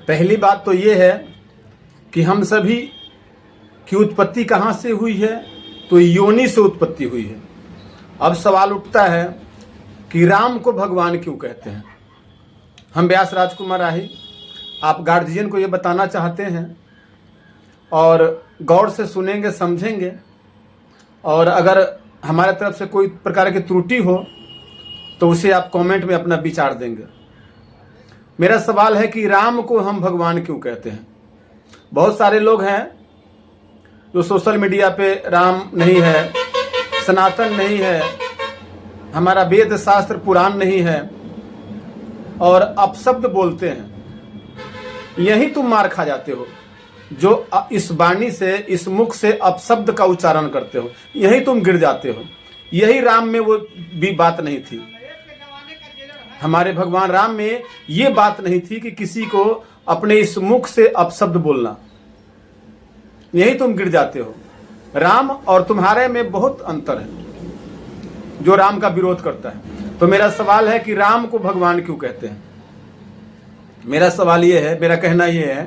पहली बात तो ये है कि हम सभी की उत्पत्ति कहाँ से हुई है, तो योनि से उत्पत्ति हुई है। अब सवाल उठता है कि राम को भगवान क्यों कहते हैं। हम व्यास राजकुमार आही आप गार्जियन को ये बताना चाहते हैं और गौर से सुनेंगे, समझेंगे, और अगर हमारे तरफ से कोई प्रकार की त्रुटि हो तो उसे आप कमेंट में अपना विचार देंगे। मेरा सवाल है कि राम को हम भगवान क्यों कहते हैं। बहुत सारे लोग हैं जो सोशल मीडिया पे राम नहीं है, सनातन नहीं है, हमारा वेद शास्त्र पुराण नहीं है, और अपशब्द बोलते हैं। यही तुम मार खा जाते हो जो इस वाणी से, इस मुख से अपशब्द का उच्चारण करते हो, यही तुम गिर जाते हो। यही राम में वो भी बात नहीं थी। हमारे भगवान राम में ये बात नहीं थी कि किसी को अपने इस मुख से अपशब्द बोलना, यही तुम गिर जाते हो। राम और तुम्हारे में बहुत अंतर है जो राम का विरोध करता है। तो मेरा सवाल है कि राम को भगवान क्यों कहते हैं। मेरा सवाल ये है, मेरा कहना ये है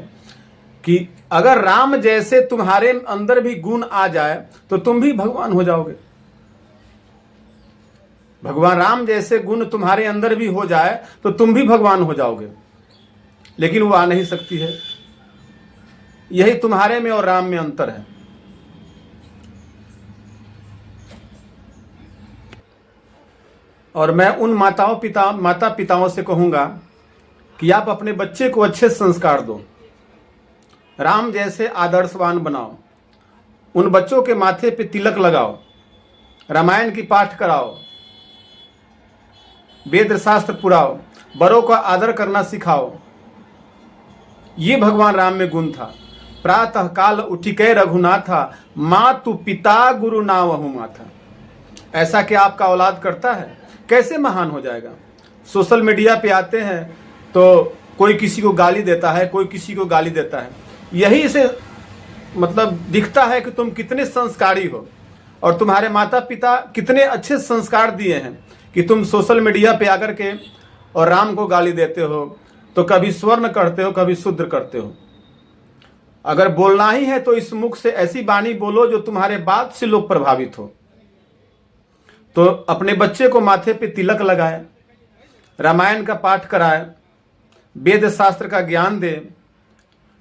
कि अगर राम जैसे तुम्हारे अंदर भी गुण आ जाए तो तुम भी भगवान हो जाओगे। भगवान राम जैसे गुण तुम्हारे अंदर भी हो जाए तो तुम भी भगवान हो जाओगे, लेकिन वो आ नहीं सकती है। यही तुम्हारे में और राम में अंतर है। और मैं उन माता पिताओं से कहूंगा कि आप अपने बच्चे को अच्छे संस्कार दो, राम जैसे आदर्शवान बनाओ, उन बच्चों के माथे पे तिलक लगाओ, रामायण की पाठ कराओ, वेद शास्त्र पुराओ, बड़ों का आदर करना सिखाओ। ये भगवान राम में गुण था। प्रातः काल उठिकै रघुनाथा, मातु पिता गुरु नावहु माथा। ऐसा क्या आपका औलाद करता है? कैसे महान हो जाएगा। सोशल मीडिया पे आते हैं तो कोई किसी को गाली देता है, कोई किसी को गाली देता है। यही से मतलब दिखता है कि तुम कितने संस्कारी हो और तुम्हारे माता पिता कितने अच्छे संस्कार दिए हैं कि तुम सोशल मीडिया पे आकर के और राम को गाली देते हो, तो कभी स्वर्ण करते हो, कभी शूद्र करते हो। अगर बोलना ही है तो इस मुख से ऐसी वाणी बोलो जो तुम्हारे बात से लोग प्रभावित हो। तो अपने बच्चे को माथे पे तिलक लगाए, रामायण का पाठ कराए, वेद शास्त्र का ज्ञान दे।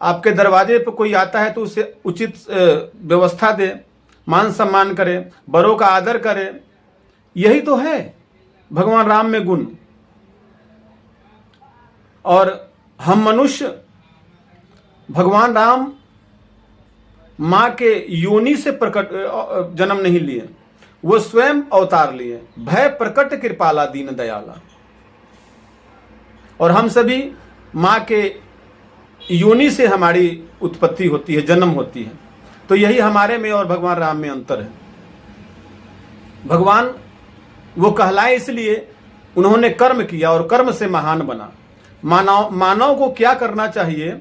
आपके दरवाजे पर कोई आता है तो उसे उचित व्यवस्था दे, मान सम्मान करे, बड़ों का आदर करे। यही तो है भगवान राम में गुण। और हम मनुष्य भगवान राम मां के योनि से प्रकट जन्म नहीं लिए, वो स्वयं अवतार लिए। भय प्रकट कृपाला दीन दयाला। और हम सभी मां के योनि से हमारी उत्पत्ति होती है, जन्म होती है। तो यही हमारे में और भगवान राम में अंतर है। भगवान वो कहलाए इसलिए उन्होंने कर्म किया और कर्म से महान बना। मानव को क्या करना चाहिए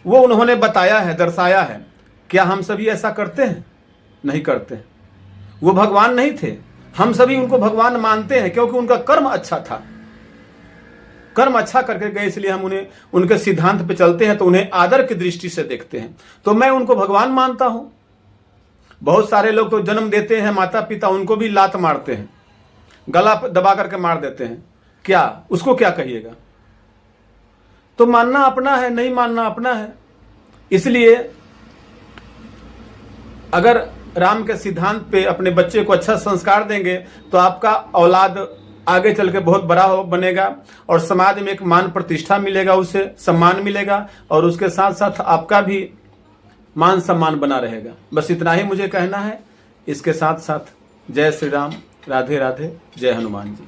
वो उन्होंने बताया है, दर्शाया है। क्या हम सभी ऐसा करते हैं? नहीं करते। वो भगवान नहीं थे, हम सभी उनको भगवान मानते हैं क्योंकि उनका कर्म अच्छा था। कर्म अच्छा करके गए इसलिए हम उन्हें, उनके सिद्धांत पे चलते हैं, तो उन्हें आदर की दृष्टि से देखते हैं। तो मैं उनको भगवान मानता हूं। बहुत सारे लोग तो जन्म देते हैं माता पिता, उनको भी लात मारते हैं, गला दबा करके मार देते हैं। क्या उसको क्या कहिएगा। तो मानना अपना है, नहीं मानना अपना है। इसलिए अगर राम के सिद्धांत पे अपने बच्चे को अच्छा संस्कार देंगे तो आपका औलाद आगे चल के बहुत बड़ा बनेगा और समाज में एक मान प्रतिष्ठा मिलेगा, उसे सम्मान मिलेगा, और उसके साथ साथ आपका भी मान सम्मान बना रहेगा। बस इतना ही मुझे कहना है। इसके साथ साथ जय श्री राम, राधे राधे, जय हनुमान जी।